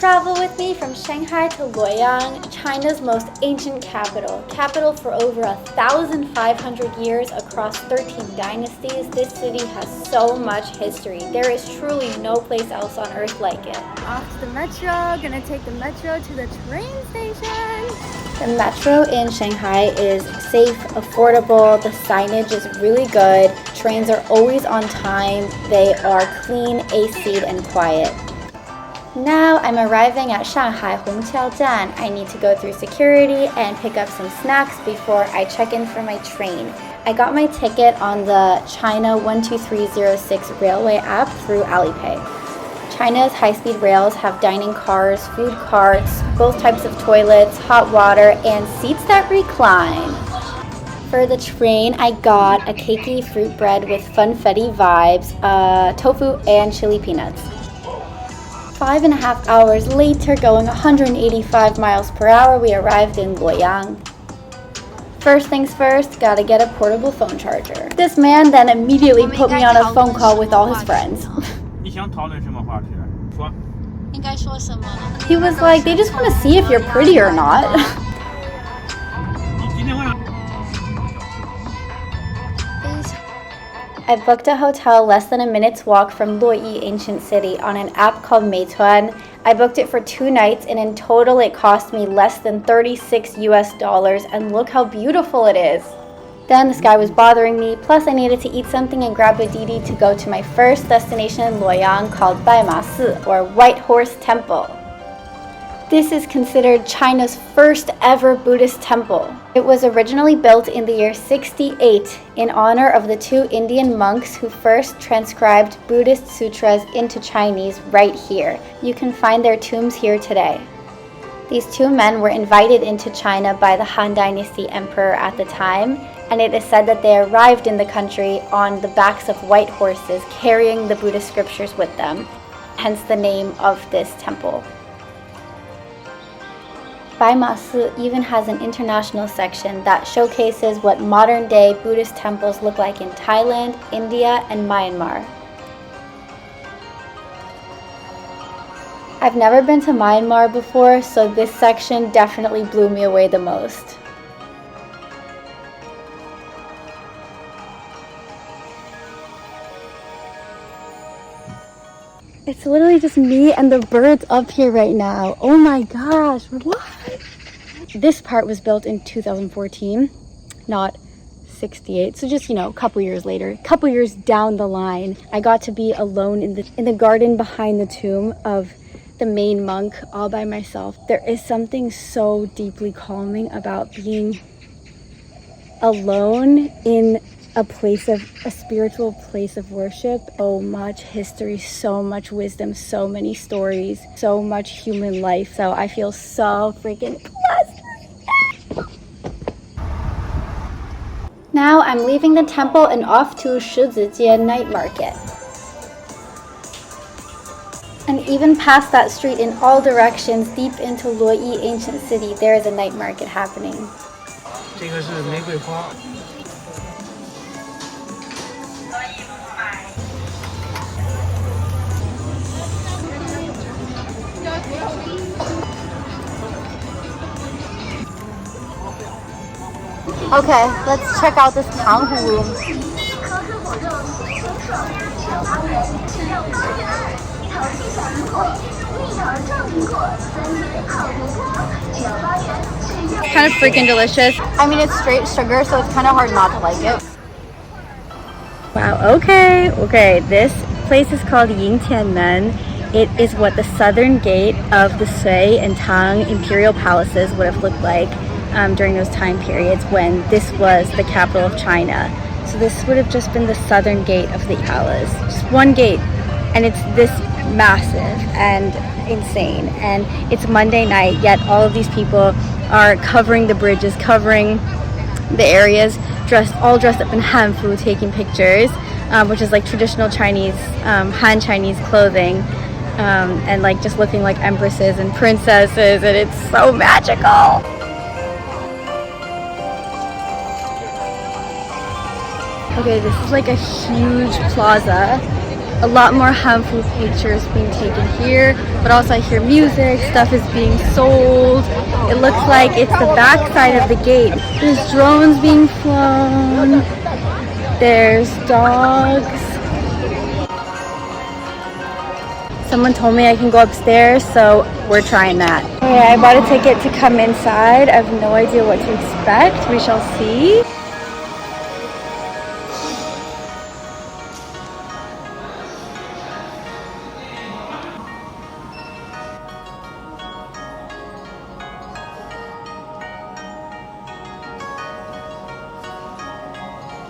Travel with me from Shanghai to Luoyang, China's most ancient capital. Capital for over 1,500 years across 13 dynasties, this city has so much history. There is truly no place else on earth like it. Off to the metro, gonna take the metro to the train station. The metro in Shanghai is safe, affordable, the signage is really good, trains are always on time, they are clean, AC'd, and quiet. Now I'm arriving at Shanghai Hongqiaojian. I need to go through security and pick up some snacks before I check in for my train. I got my ticket on the China 12306 railway app through Alipay. China's high-speed rails have dining cars, food carts, both types of toilets, hot water, and seats that recline. For the train, I got a cakey fruit bread with funfetti vibes, tofu, and chili peanuts. 5.5 hours later, going 185 miles per hour, we arrived in Luoyang. First things first, gotta get a portable phone charger. This man then immediately put me on a phone call with all his friends. He was like, they just want to see if you're pretty or not. I booked a hotel less than a minute's walk from Luoyi Ancient City on an app called Meituan. I booked it for 2 nights and in total it cost me less than $36 US, and look how beautiful it is. Then this guy was bothering me, plus I needed to eat something and grab a Didi to go to my first destination in Luoyang called Baimasi, or White Horse Temple. This is considered China's first ever Buddhist temple. It was originally built in the year 68 in honor of the 2 Indian monks who first transcribed Buddhist sutras into Chinese right here. You can find their tombs here today. These 2 men were invited into China by the Han Dynasty emperor at the time, and it is said that they arrived in the country on the backs of white horses carrying the Buddhist scriptures with them, hence the name of this temple. Baimasi even has an international section that showcases what modern-day Buddhist temples look like in Thailand, India, and Myanmar. I've never been to Myanmar before, so this section definitely blew me away the most. It's literally just me and the birds up here right now. Oh my gosh, what? This part was built in 2014, not 68. So just, a couple years later, a couple years down the line, I got to be alone in the garden behind the tomb of the main monk all by myself. There is something so deeply calming about being alone in a spiritual place of worship. So much history, so much wisdom, so many stories, so much human life. So I feel so freaking blessed. Now I'm leaving the temple and off to 十字街night market. And even past that street in all directions, deep into Luoyi Ancient City, there is a night market happening. 这个是玫瑰花。 Okay, let's check out this town room. Kind of freaking delicious. I mean, it's straight sugar, so it's kind of hard not to like it. Wow, okay, this place is called Yingtianmen. It is what the southern gate of the Sui and Tang imperial palaces would have looked like during those time periods when this was the capital of China. So this would have just been the southern gate of the palace. Just one gate, and it's this massive and insane. And it's Monday night, yet all of these people are covering the bridges, covering the areas, all dressed up in hanfu, taking pictures, which is like traditional Chinese, Han Chinese clothing, and like just looking like empresses and princesses, and it's so magical. Okay, this is like a huge plaza a lot more harmful pictures being taken here, but also I hear music, stuff is being sold. It looks like it's the backside of the gate. There's drones being flown. There's dogs. Someone told me I can go upstairs, so we're trying that. Okay, I bought a ticket to come inside. I have no idea what to expect. We shall see.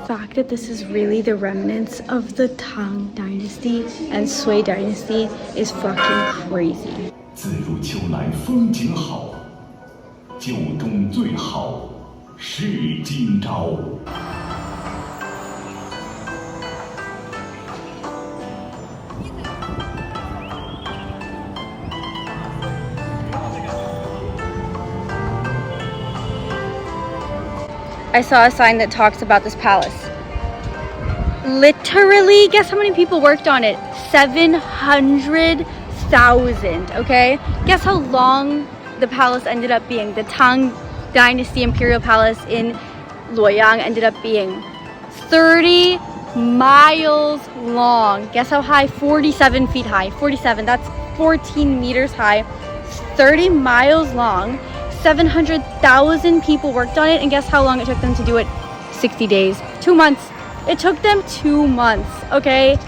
The fact that this is really the remnants of the Tang dynasty and Sui dynasty is fucking crazy. 自入秋来风景好，旧中最好是今朝。I saw a sign that talks about this palace. Literally, guess how many people worked on it? 700,000, okay? Guess how long the palace ended up being? The Tang Dynasty Imperial Palace in Luoyang ended up being 30 miles long. Guess how high? 47 feet high. 47, that's 14 meters high. 30 miles long. 700,000 people worked on it, and guess how long it took them to do it? 60 days. 2 months. It took them 2 months, okay?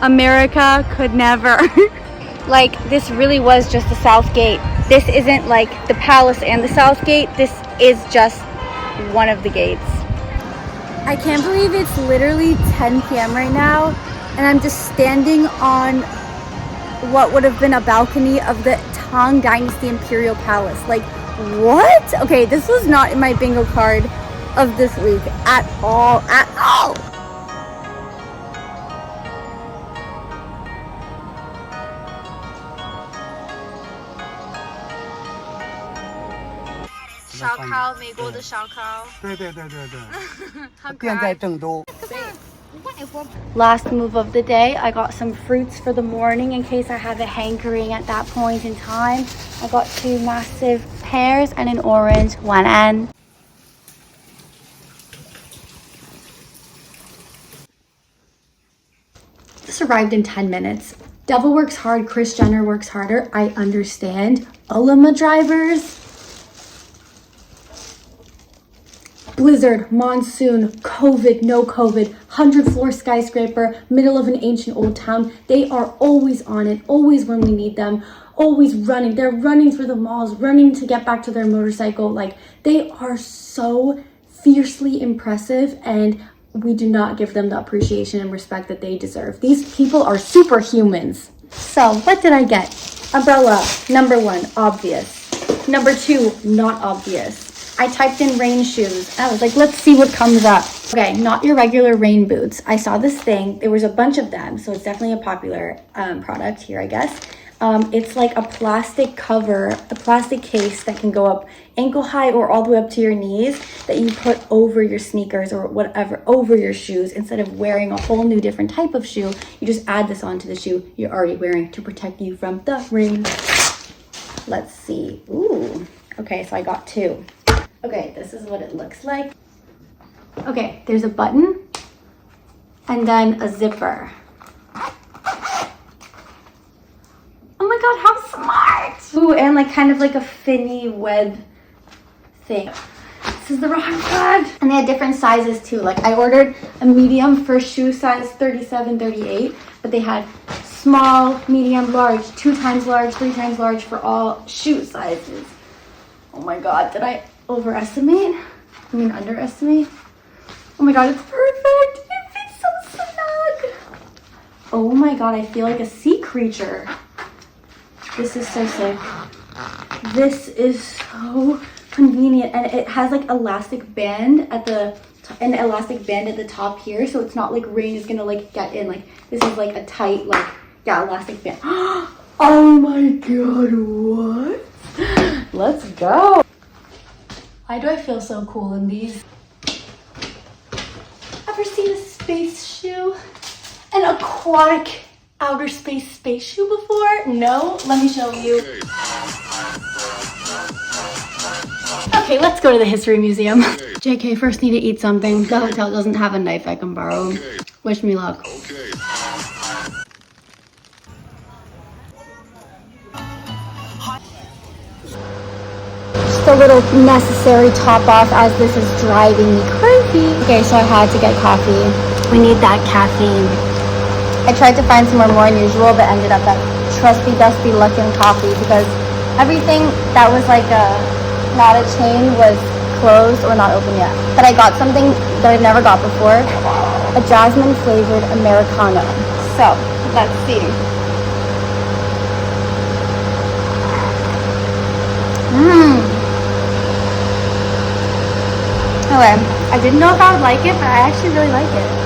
America could never. Like, this really was just the South Gate. This isn't like the palace and the South Gate. This is just one of the gates. I can't believe it's literally 10 p.m. right now, and I'm just standing on what would have been a balcony of the Tang Dynasty Imperial Palace. Like, what? Okay, this was not in my bingo card of this week at all. Xiaocao, 美国的Xiaocao. 对，店在郑州。 Last move of the day, I got some fruits for the morning in case I have a hankering at that point in time. I got 2 massive pears and an orange, 1 aaand. This arrived in 10 minutes. Devil works hard, Kris Jenner works harder. I understand. Ulama drivers. Blizzard, monsoon, COVID, no COVID, 100-floor skyscraper, middle of an ancient old town. They are always on it, always when we need them, always running. They're running through the malls, running to get back to their motorcycle. Like, they are so fiercely impressive, and we do not give them the appreciation and respect that they deserve. These people are superhumans. So, what did I get? Umbrella, number 1, obvious. Number 2, not obvious. I typed in rain shoes. I was like, let's see what comes up. Okay, not your regular rain boots. I saw this thing. There was a bunch of them, so it's definitely a popular product here, I guess. It's like a plastic cover, a plastic case that can go up ankle high or all the way up to your knees that you put over your sneakers or whatever, over your shoes. Instead of wearing a whole new different type of shoe, you just add this onto the shoe you're already wearing to protect you from the rain. Let's see. Ooh. Okay, so I got 2. Okay, this is what it looks like. Okay, there's a button and then a zipper. Oh my god, how smart! Ooh, and like kind of like a finny web thing. This is the wrong one. And they had different sizes too. Like, I ordered a medium for shoe size 37, 38, but they had small, medium, large, 2 times large, 3 times large for all shoe sizes. Oh my god, did I overestimate? I mean, underestimate? Oh my god, it's perfect! It fits so snug! Oh my god, I feel like a sea creature. This is so sick. This is so convenient, and it has like elastic band at the top here, so it's not like rain is gonna like get in. Like, this is like a tight, like, yeah, elastic band. Oh my god, what? Let's go. Why do I feel so cool in these? Ever seen a space shoe? An aquatic outer space space shoe before? No? Let me show you. Okay, let's go to the History Museum. JK, first need to eat something. The hotel doesn't have a knife I can borrow. Wish me luck. Just a little necessary top off as this is driving me crazy. Okay, so I had to get coffee. We need that caffeine. I tried to find somewhere more unusual, but ended up at trusty, dusty Luckin Coffee because everything that was like not a chain was closed or not open yet. But I got something that I've never got before, a jasmine flavored Americano. So let's see. Okay, I didn't know if I would like it, but I actually really like it.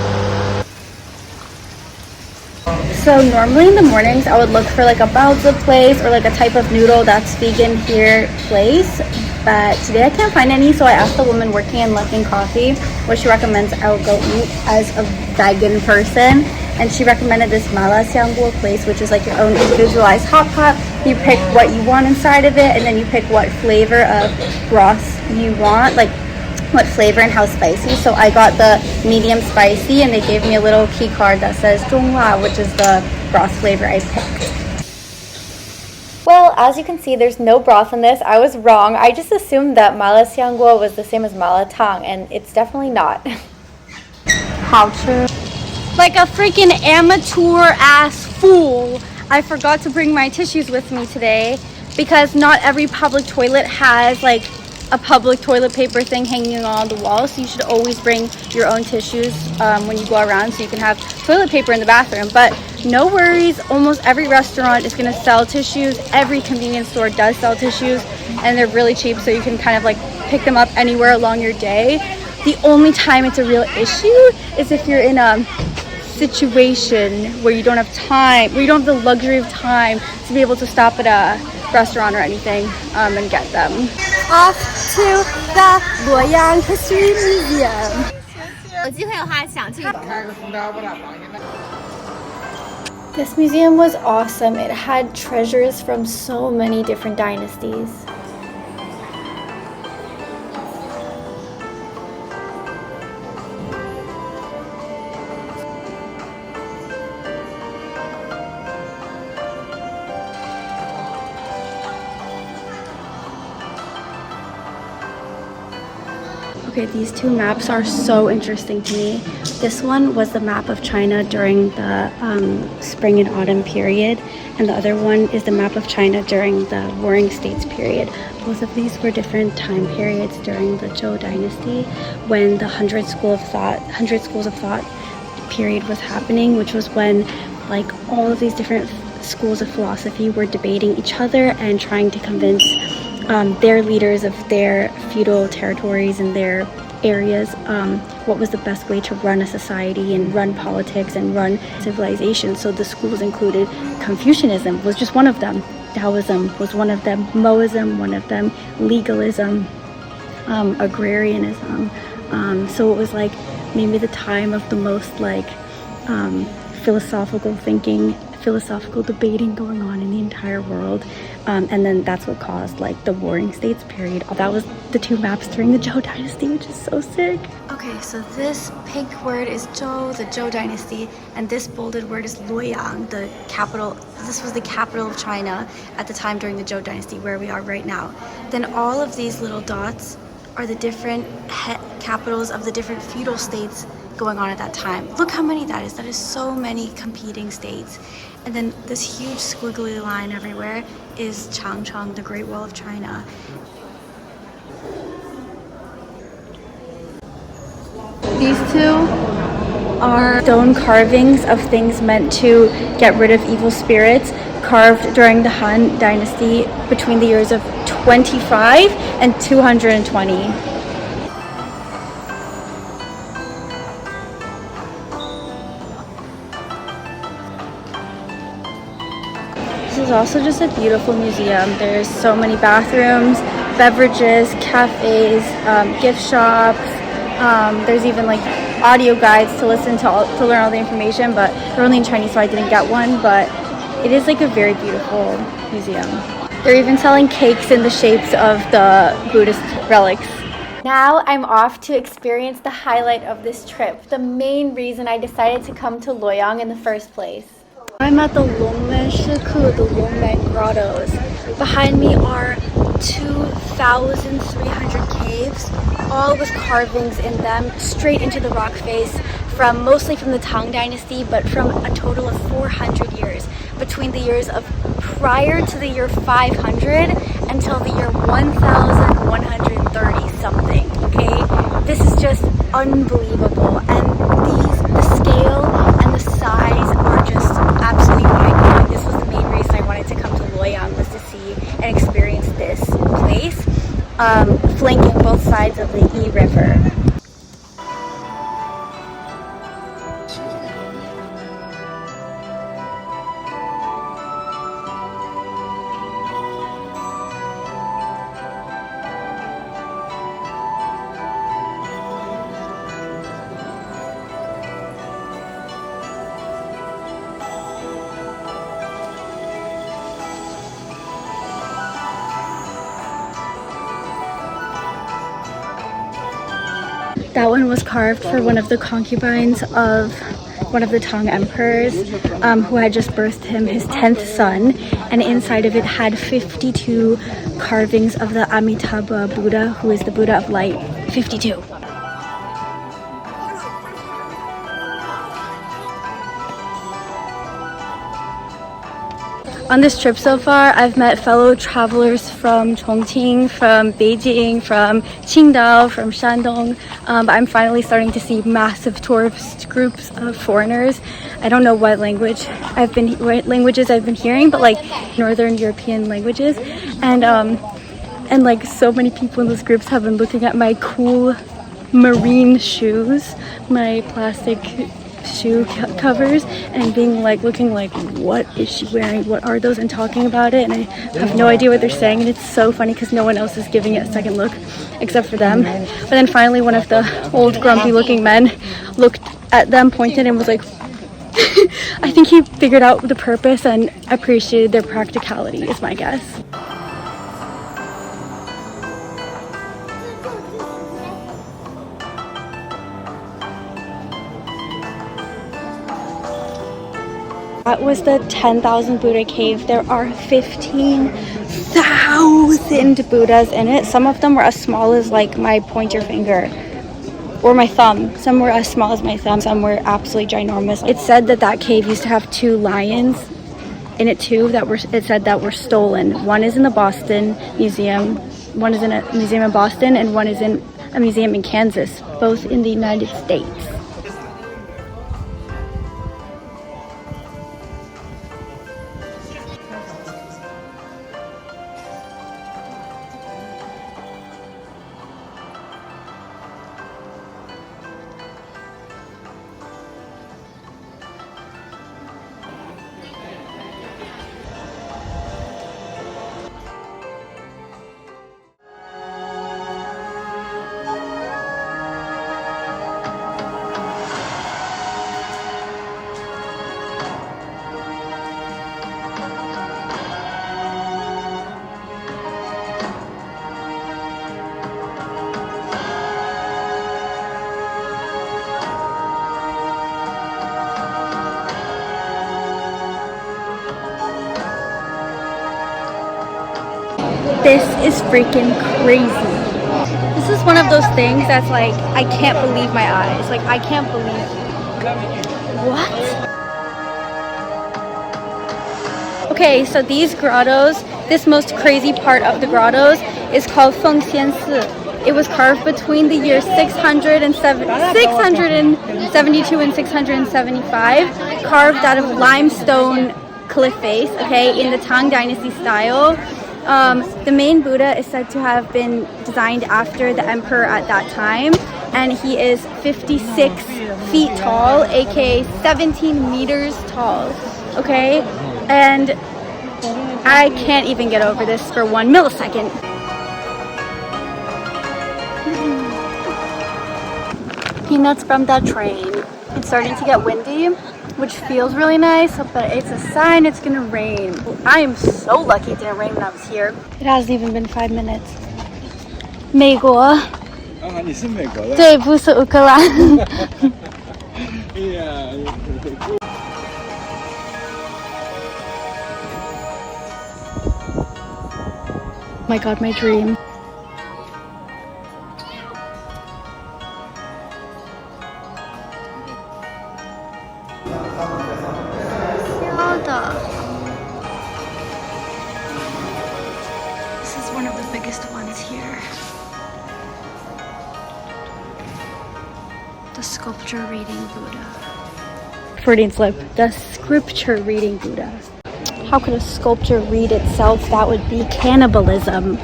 So normally in the mornings I would look for like a baozi place or like a type of noodle that's vegan here place, but today I can't find any, so I asked the woman working in Luckin Coffee what she recommends I would go eat as a vegan person, and she recommended this Malaxiangguo place, which is like your own individualized hot pot. You pick what you want inside of it, and then you pick what flavor of broth you want, like what flavor and how spicy. So I got the medium spicy, and they gave me a little key card that says Zhonghua, which is the broth flavor I picked. Well, as you can see, there's no broth in this. I was wrong. I just assumed that Malaxiangguo was the same as Malatang, and it's definitely not. How true. Like a freaking amateur ass fool, I forgot to bring my tissues with me today because not every public toilet has like a public toilet paper thing hanging on the wall, so you should always bring your own tissues when you go around so you can have toilet paper in the bathroom. But no worries, almost every restaurant is going to sell tissues. Every convenience store does sell tissues, and they're really cheap, so you can kind of like pick them up anywhere along your day. The only time it's a real issue is if you're in a situation where you don't have time, where you don't have the luxury of time to be able to stop at a restaurant or anything and get them. Off to the Luoyang History Museum. This museum was awesome. It had treasures from so many different dynasties. Okay, these two maps are so interesting to me. This one was the map of China during the spring and autumn period, and the other one is the map of China during the Warring States period. Both of these were different time periods during the Zhou dynasty when the 100 schools of thought period was happening, which was when like all of these different schools of philosophy were debating each other and trying to convince their leaders of their feudal territories and their areas what was the best way to run a society and run politics and run civilization. So the schools included Confucianism was just one of them, Taoism was one of them, Moism one of them, legalism, agrarianism. So it was like maybe the time of the most like philosophical thinking, philosophical debating going on in the entire world. And then that's what caused like the Warring States period. That was the two maps during the Zhou dynasty, which is so sick. Okay, so this pink word is Zhou, the Zhou dynasty, and this bolded word is Luoyang, the capital. This was the capital of China at the time during the Zhou dynasty, where we are right now. Then all of these little dots are the different capitals of the different feudal states going on at that time. Look how many that is. That is so many competing states. And then this huge squiggly line everywhere is Changcheng, the Great Wall of China. These two are stone carvings of things meant to get rid of evil spirits, carved during the Han Dynasty between the years of 25 and 220. This is also just a beautiful museum. There's so many bathrooms, beverages, cafes, gift shops, There's even like audio guides to listen to learn all the information, but they're only in Chinese, so I didn't get one. But it is like a very beautiful museum. They're even selling cakes in the shapes of the Buddhist relics. Now I'm off to experience the highlight of this trip, the main reason I decided to come to Luoyang in the first place. I'm at the Longmen石窟, the Longmen Grottoes. Behind me are 2,300 caves, all with carvings in them straight into the rock face, mostly from the Tang dynasty, but from a total of 400 years, between the years of prior to the year 500 until the year 1130 something. Okay, this is just unbelievable, and the scale and the size are just absolutely mind-blowing. This was the main reason I wanted to come to Luoyang, was to see and experience this place, flanking both sides of the Yi River. That one was carved for one of the concubines of one of the Tang emperors, who had just birthed him his 10th son, and inside of it had 52 carvings of the Amitabha Buddha, who is the Buddha of light. 52. On this trip so far, I've met fellow travelers from Chongqing, from Beijing, from Qingdao, from Shandong, but I'm finally starting to see massive tourist groups of foreigners. I don't know what languages I've been hearing, but like Northern European languages, and like so many people in those groups have been looking at my cool marine shoes, my plastic shoe covers, and being like, looking like, what is she wearing, what are those, and talking about it, and I have no idea what they're saying, and it's so funny because no one else is giving it a second look except for them. But then finally one of the old grumpy looking men looked at them, pointed, and was like I think he figured out the purpose and appreciated their practicality, is my guess. That was the 10,000 Buddha cave. There are 15,000 Buddhas in it. Some of them were as small as like my pointer finger or my thumb. Some were as small as my thumb. Some were absolutely ginormous. It said that cave used to have 2 lions in it too that were stolen. One is in the Boston Museum. One is in a museum in Boston, and one is in a museum in Kansas, both in the United States. This is freaking crazy. This is one of those things that's like, I can't believe my eyes. Like, I can't believe. What? Okay, so these grottos, this most crazy part of the grottos is called Fengxiansi. It was carved between the years 672 and 675, carved out of limestone cliff face, okay, in the Tang Dynasty style. The main Buddha is said to have been designed after the emperor at that time, and he is 56 feet tall, aka 17 meters tall, okay? And I can't even get over this for 1 millisecond. peanuts from the train. It's starting to get windy, which feels really nice, but it's a sign it's gonna rain. I am so lucky it didn't rain when I was here. It hasn't even been 5 minutes. 美国。啊，你是美国的？对，不是乌克兰。哎呀。My God, my dream. This is one of the biggest ones here. The sculpture reading Buddha. Freudian slip. The scripture reading Buddha. How could a sculpture read itself? That would be cannibalism.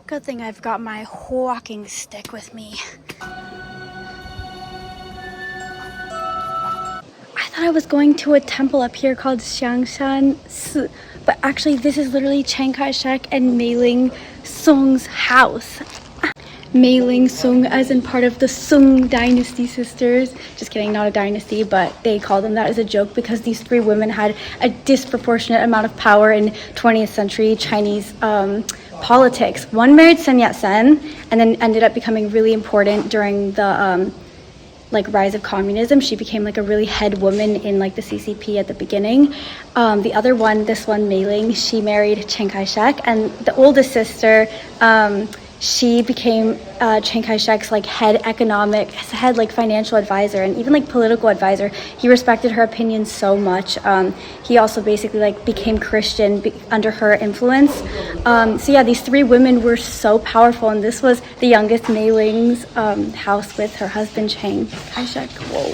Good thing I've got my walking stick with me. I thought I was going to a temple up here called Xiangshan Si, but actually this is literally Chiang Kai-shek and Mei Ling Sung's house. Mei Ling Sung as in part of the Sung dynasty sisters. Just kidding, not a dynasty, but they call them that as a joke because these three women had a disproportionate amount of power in 20th century Chinese politics. One married Sun Yat-sen and then ended up becoming really important during the like rise of communism. She became like a really head woman in like the CCP at the beginning. The other one, this one Mei Ling, she married Chiang Kai-shek, and the oldest sister, she became Chiang Kai-shek's like head like financial advisor and even like political advisor. He respected her opinions so much. He also basically like became Christian under her influence. So yeah, these three women were so powerful, and this was the youngest Mei Ling's house with her husband Chiang Kai-shek. Whoa.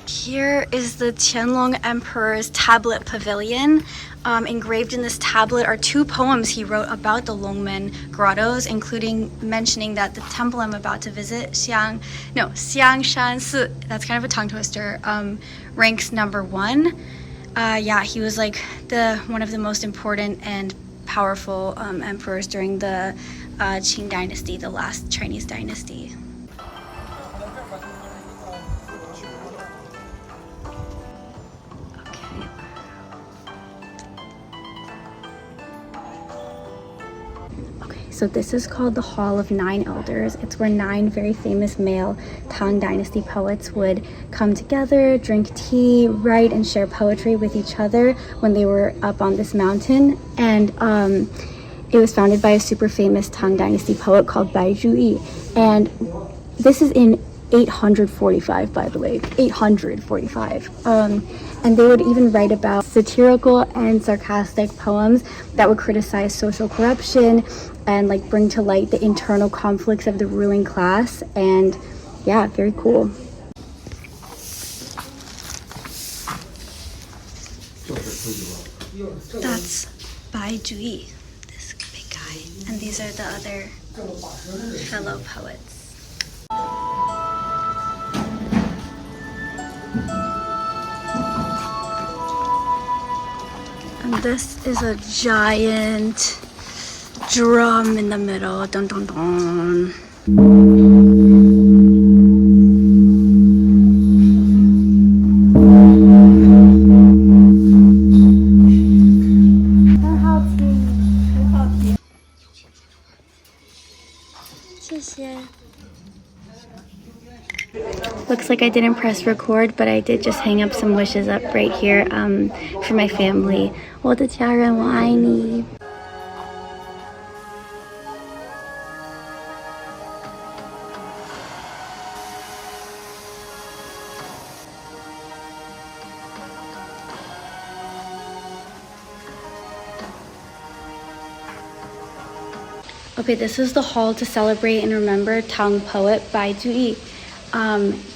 Here is the Qianlong Emperor's tablet pavilion. Engraved in this tablet are 2 poems he wrote about the Longmen Grottoes, including mentioning that the temple I'm about to visit, Xiangshan Si, that's kind of a tongue twister, ranks #1. Yeah, he was like one of the most important and powerful emperors during the Qing dynasty, the last Chinese dynasty. So this is called the Hall of 9 Elders. It's where 9 very famous male Tang Dynasty poets would come together, drink tea, write, and share poetry with each other when they were up on this mountain. And it was founded by a super famous Tang Dynasty poet called Bai Zhuyi. And this is in 845, by the way, 845. And they would even write about satirical and sarcastic poems that would criticize social corruption and like bring to light the internal conflicts of the ruling class. And yeah, very cool. That's Bai Zhuyi, this big guy. And these are the other fellow poets. And this is a giant drum in the middle. Dun dun dun. Looks like I didn't press record, but I did just hang up some wishes up right here for my family. 我的家人，我爱你。Okay, this is the hall to celebrate and remember Tang poet Bai Zhuyi.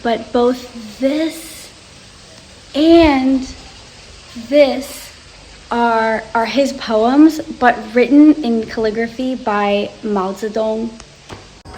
But both this and this are his poems, but written in calligraphy by Mao Zedong.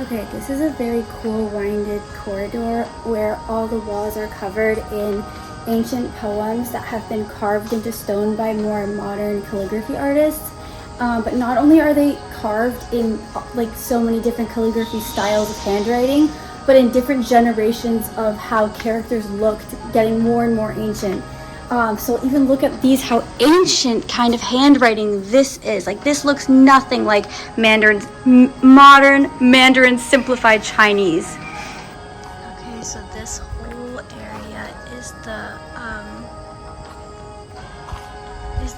Okay, this is a very cool winded corridor where all the walls are covered in ancient poems that have been carved into stone by more modern calligraphy artists. But not only are they carved in like so many different calligraphy styles of handwriting, but in different generations of how characters looked, getting more and more ancient. So even look at these, how ancient kind of handwriting this is. Like this looks nothing like modern Mandarin simplified Chinese. Okay, so this whole area is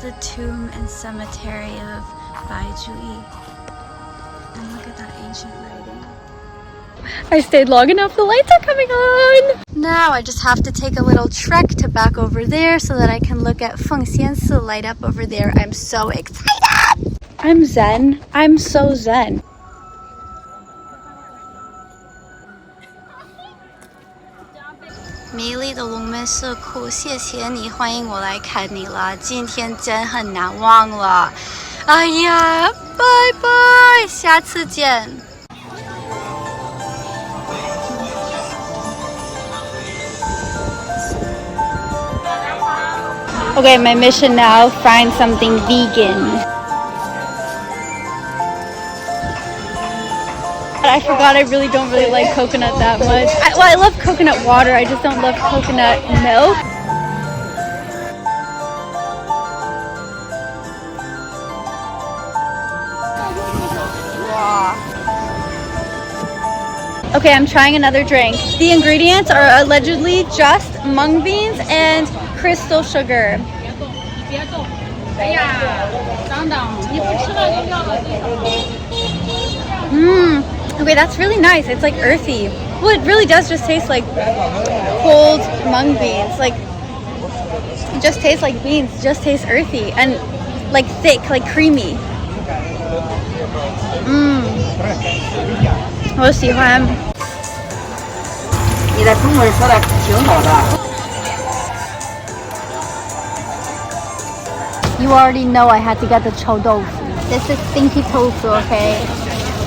the tomb and cemetery of Bai Jui. And look at that ancient writing. I stayed long enough, the lights are coming on! Now I just have to take a little trek to back over there so that I can look at Fengxiansi light up over there. I'm so excited! I'm zen. I'm so zen. 迷离的龙门石窟，谢谢你，欢迎我来看你了。今天真很难忘了。哎呀，拜拜，下次见。Okay, my mission now, find something vegan. I forgot I really don't like coconut that much. I love coconut water, I just don't love coconut milk. Okay, I'm trying another drink. The ingredients are allegedly just mung beans and crystal sugar. Okay, that's really nice. It's like earthy. Well, it really does just taste like cold mung beans. Like, it just tastes like beans. It just tastes earthy and like thick, like creamy. 我喜欢。你的中文说的挺好的。 You already know I had to get the chou tofu. This is stinky tofu, okay?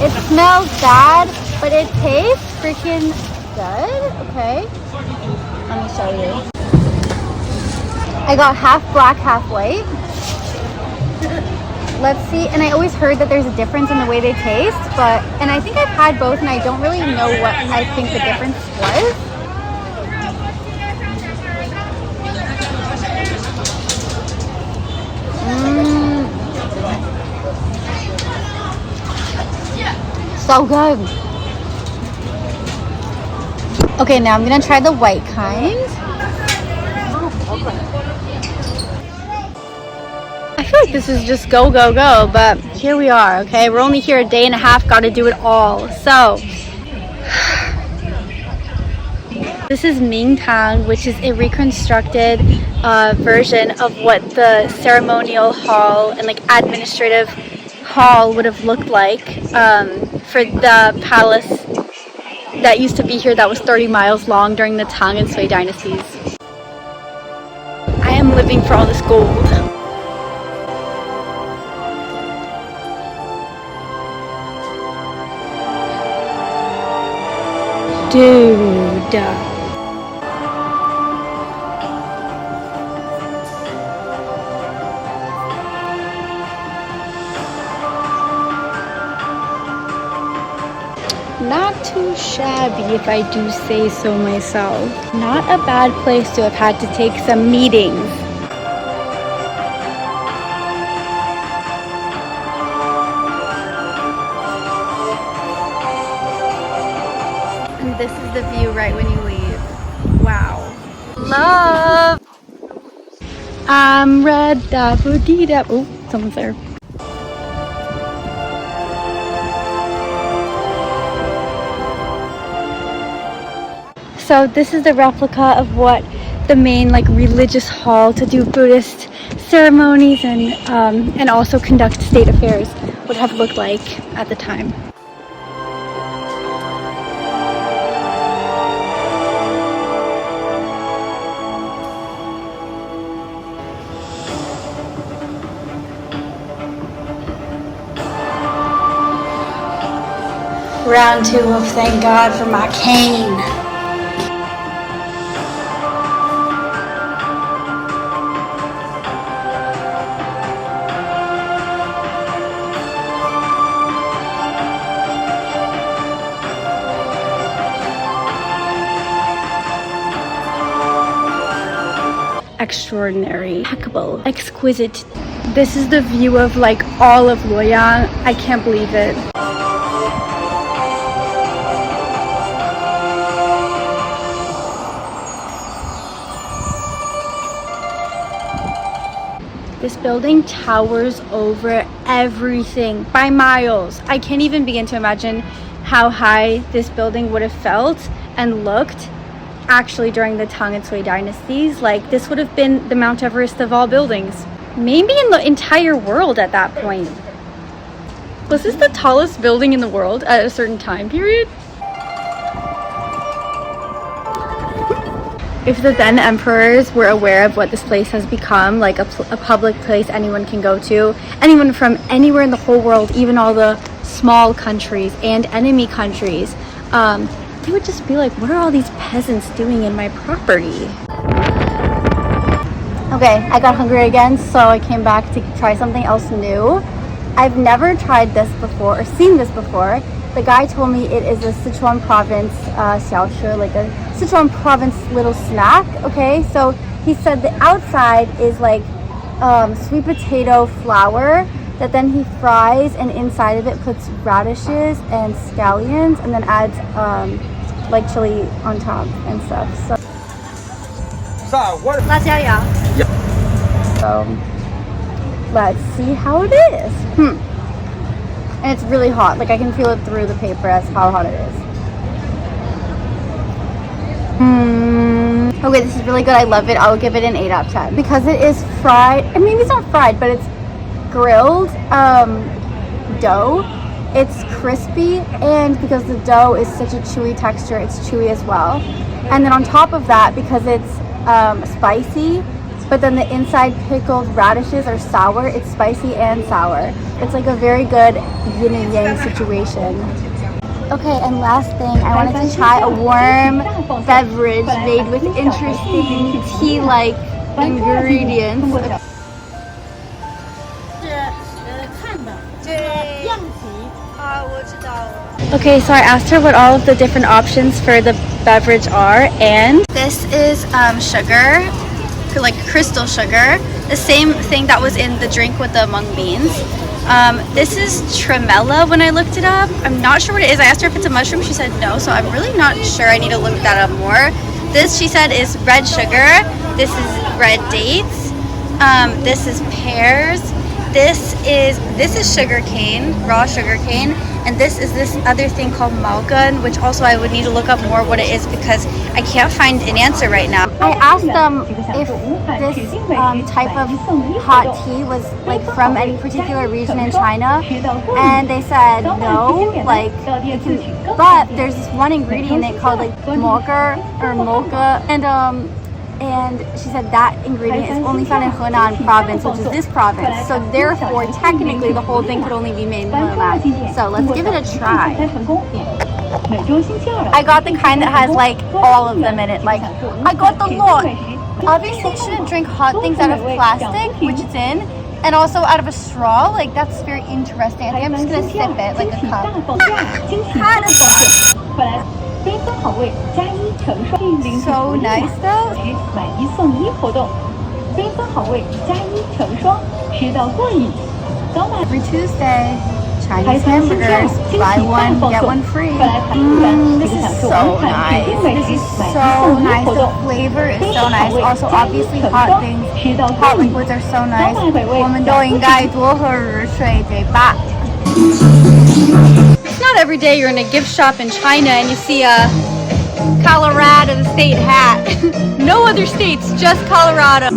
It smells bad, but it tastes freaking good, okay? Let me show you. I got half black, half white. Let's see, and I always heard that there's a difference in the way they taste, and I think I've had both and I don't really know what I think the difference was. So good. Okay, now I'm gonna try the white kind. I feel like this is just go, go, go, but here we are, okay? We're only here a day and a half, gotta do it all. So, this is Mingtang, which is a reconstructed version of what the ceremonial hall and like administrative hall would have looked like for the palace that used to be here that was 30 miles long during the Tang and Sui dynasties. I am living for all this gold. Dude. Not too shabby if I do say so myself. Not a bad place to have had to take some meetings. And this is the view right when you leave. Wow. Love! I'm red, da boo dee da. Oh, someone's there. So this is the replica of what the main like religious hall to do Buddhist ceremonies and also conduct state affairs would have looked like at the time. Round 2 of thank God for my cane. Extraordinary, impeccable, exquisite. This is the view of like all of Luoyang. I can't believe it. This building towers over everything by miles. I can't even begin to imagine how high this building would have felt and looked actually during the Tang and Sui dynasties. Like, this would have been the Mount Everest of all buildings. Maybe in the entire world at that point. Was this the tallest building in the world at a certain time period? If the then emperors were aware of what this place has become, like a public place anyone can go to, anyone from anywhere in the whole world, even all the small countries and enemy countries, they would just be like, what are all these peasants doing in my property? Okay, I got hungry again, so I came back to try something else new. I've never tried this before or seen this before. The guy told me it is a Sichuan province xiaoshi, like a Sichuan province little snack. Okay, so he said the outside is like sweet potato flour that then he fries, and inside of it puts radishes and scallions, and then adds like chili on top and stuff. So, so let's see how it is. And it's really hot. Like, I can feel it through the paper as how hot it is. Okay, this is really good. I love it. I'll give it an 8 out of 10 because it is fried. And maybe it's not fried, but it's grilled dough. It's crispy, and because the dough is such a chewy texture, it's chewy as well. And then on top of that, because it's spicy, but then the inside pickled radishes are sour, it's spicy and sour. It's like a very good yin and yang situation. Okay, and last thing, I wanted to try a warm beverage made with interesting tea-like ingredients. Okay, so I asked her what all of the different options for the beverage are, and this is sugar, like crystal sugar, the same thing that was in the drink with the mung beans. This is tremella when I looked it up. I'm not sure what it is. I asked her if it's a mushroom. She said no, so I'm really not sure. I need to look that up more. This, she said, is red sugar. This is red dates. This is pears. This is sugar cane, raw sugar cane, and this is this other thing called malgan, which also I would need to look up more what it is because I can't find an answer right now. I asked them if this type of hot tea was like from any particular region in China, and they said no, like it can, but there's this one ingredient in it called like mocha or mocha, and she said that ingredient is only found in Henan province, which is this province. So therefore, technically, the whole thing could only be made in Henan. So let's give it a try. I got the kind that has like all of them in it. Like, I got the lot. Obviously, you shouldn't drink hot things out of plastic, which it's in, and also out of a straw. Like, that's very interesting. I think I'm just gonna sip it like a cup. Kind of so nice though. Every Tuesday, Chinese hamburgers, buy one, get one free. This is so nice. This is so nice. The flavor is so nice. Also, obviously, hot things, hot liquids are so nice. 我们都应该多喝热水，对吧? It's not every day you're in a gift shop in China and you see a Colorado state hat. No other states, just Colorado.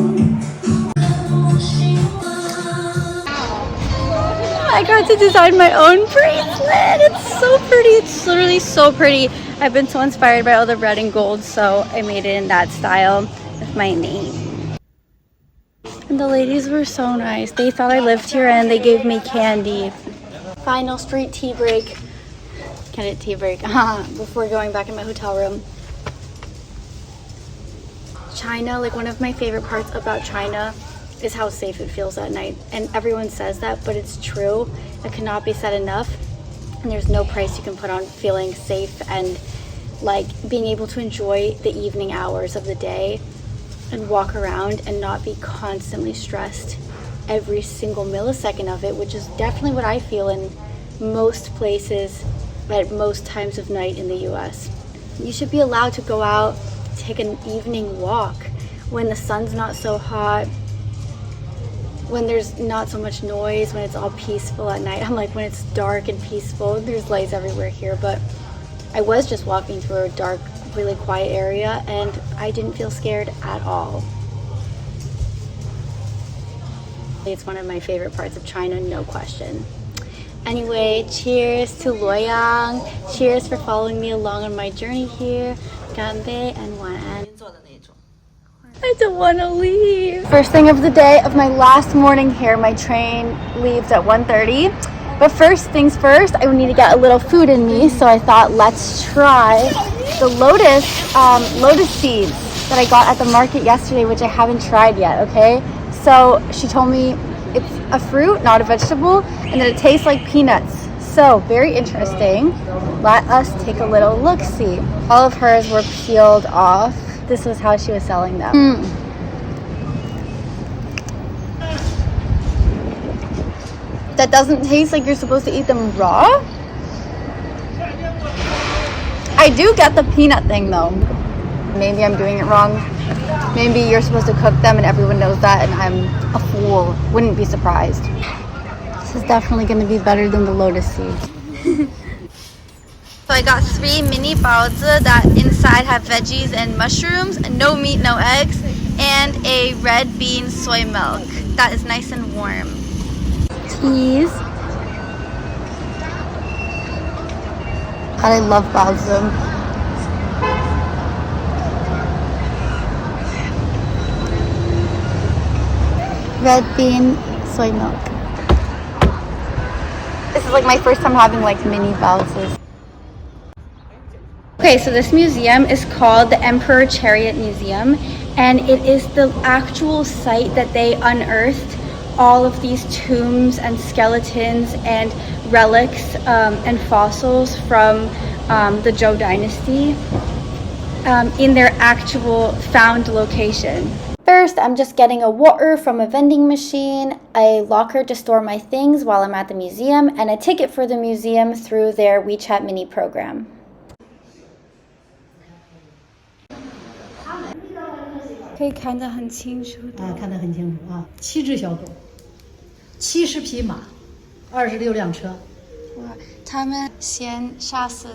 I got to design my own bracelet. It's so pretty. It's literally so pretty. I've been so inspired by all the red and gold, so I made it in that style with my name. And the ladies were so nice. They thought I lived here and they gave me candy. Final street tea break. get a tea break before going back in my hotel room. China, like one of my favorite parts about China is how safe it feels at night. And everyone says that, but it's true. It cannot be said enough. And there's no price you can put on feeling safe and like being able to enjoy the evening hours of the day and walk around and not be constantly stressed every single millisecond of it, which is definitely what I feel in most places at most times of night in the US. You should be allowed to go out, take an evening walk when the sun's not so hot, when there's not so much noise, when it's all peaceful at night. I'm like, when it's dark and peaceful, there's lights everywhere here, but I was just walking through a dark, really quiet area and I didn't feel scared at all. It's one of my favorite parts of China, no question. Anyway, cheers to Luoyang. Cheers for following me along on my journey here. Ganbei and Wan. I don't want to leave. First thing of the day of my last morning here. My train leaves at 1:30. But first things first, I would need to get a little food in me. So I thought, let's try the lotus seeds that I got at the market yesterday, which I haven't tried yet, okay? So she told me it's a fruit, not a vegetable, and that it tastes like peanuts. So very interesting. Let us take a little look-see. All of hers were peeled off. This was how she was selling them. That doesn't taste like you're supposed to eat them raw. I do get the peanut thing though. Maybe I'm doing it wrong. Maybe you're supposed to cook them and everyone knows that and I'm a fool. Wouldn't be surprised. This is definitely going to be better than the lotus seeds. So I got 3 mini baozi that inside have veggies and mushrooms, and no meat, no eggs, and a red bean soy milk that is nice and warm. Teas. God, I love baozi. Red bean soy milk. This is like my first time having like mini baozis. Okay, so this museum is called the Emperor Chariot Museum, and it is the actual site that they unearthed all of these tombs and skeletons and relics and fossils from the Zhou dynasty in their actual found location. First, I'm just getting a water from a vending machine, a locker to store my things while I'm at the museum, and a ticket for the museum through their WeChat mini program. 可以看得很清楚的。看得很清楚啊！7只小狗，70匹马，26辆车。哇，他们先杀死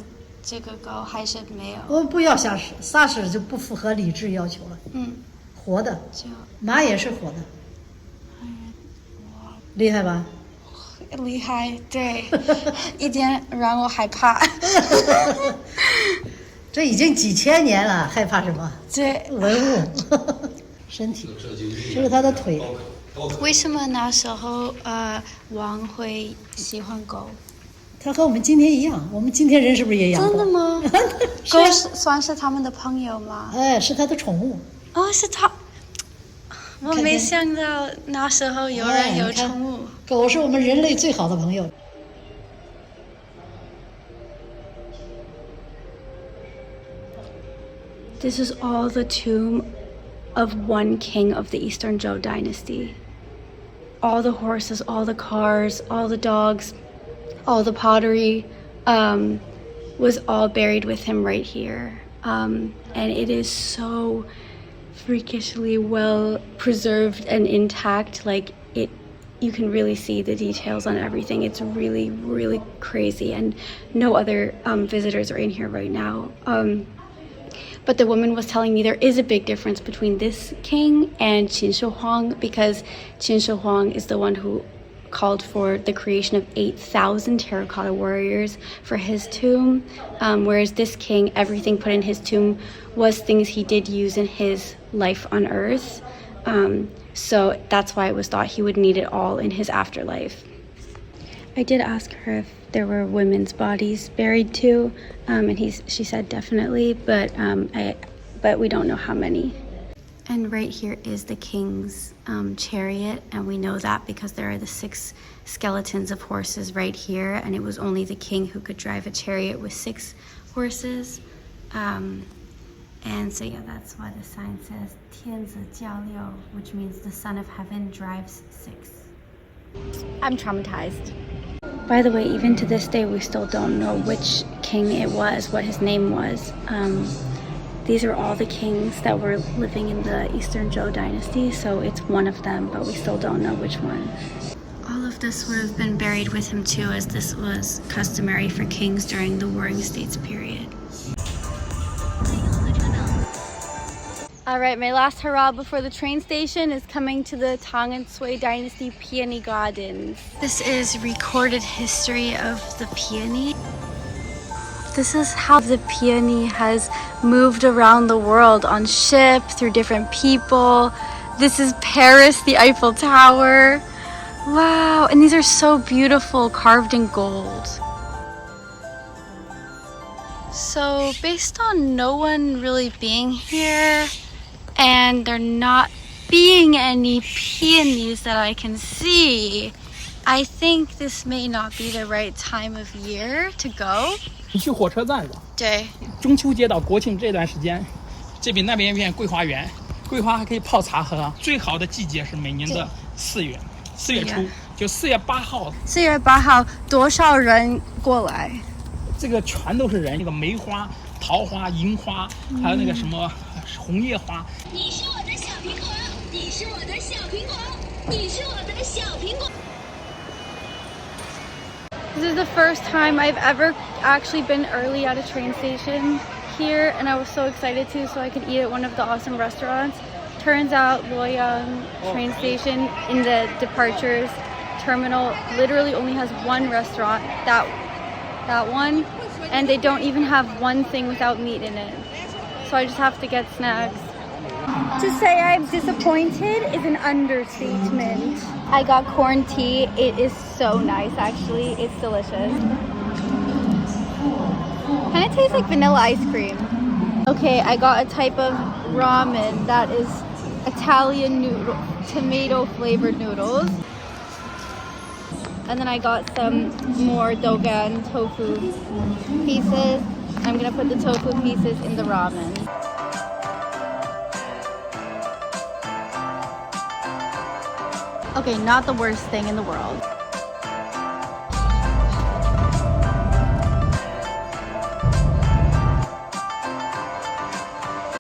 这个狗还是没有？我不要杀死，杀死就不符合理智要求了。活的，马也是活的。厉害吧？厉害，对，一点让我害怕。这已经几千年了，害怕什么？对，文物，身体，这是他的腿。为什么那时候王会喜欢狗？他和我们今天一样，我们今天人是不是也养狗？真的吗？狗算是他们的朋友吗？哎，是他的宠物。哦，是他。我没想到那时候有人有宠物。狗是我们人类最好的朋友。This is all the tomb of one king of the Eastern Zhou dynasty. All the horses, all the cars, all the dogs, all the pottery was all buried with him right here. And it is so freakishly well preserved and intact. Like you can really see the details on everything. It's really, really crazy. And no other visitors are in here right now. But the woman was telling me there is a big difference between this king and Qin Shi Huang, because Qin Shi Huang is the one who called for the creation of 8,000 terracotta warriors for his tomb, whereas this king, everything put in his tomb was things he did use in his life on Earth. So that's why it was thought he would need it all in his afterlife. I did ask her if there were women's bodies buried too, and she said definitely, but we don't know how many. And right here is the king's chariot, and we know that because there are the 6 skeletons of horses right here, and it was only the king who could drive a chariot with 6 horses. And so yeah, that's why the sign says 天子骑六, which means the son of heaven drives 6. I'm traumatized. By the way, even to this day, we still don't know which king it was, what his name was. These are all the kings that were living in the Eastern Zhou dynasty, so it's one of them, but we still don't know which one. All of this would have been buried with him too, as this was customary for kings during the Warring States period. Alright, my last hurrah before the train station is coming to the Tang and Sui dynasty Peony Gardens. This is recorded history of the peony. This is how the peony has moved around the world on ships, through different people. This is Paris, the Eiffel Tower. Wow, and these are so beautiful, carved in gold. So based on no one really being here, and there not being any peonies that I can see, I think this may not be the right time of year to go. 你去火车站上，对，中秋节到国庆这段时间，这边那边一片桂花园，桂花还可以泡茶喝。最好的季节是每年的4月初，就4月8号。4月8号，多少人过来？这个全都是人，那个梅花、桃花、银花，还有那个什么红叶花。你是我的小苹果，你是我的小苹果，你是我的小苹果。 This is the first time I've ever actually been early at a train station here, and I was so excited to, so I could eat at one of the awesome restaurants. Turns out Luoyang train station in the departures terminal literally only has one restaurant, that one, and they don't even have one thing without meat in it. So I just have to get snacks. To say I'm disappointed is an understatement. I got corn tea. It is so nice, actually. It's delicious. Kind of tastes like vanilla ice cream. Okay, I got a type of ramen that is Italian noodle, tomato flavored noodles. And then I got some more dogan tofu pieces. I'm gonna put the tofu pieces in the ramen. Okay, not the worst thing in the world.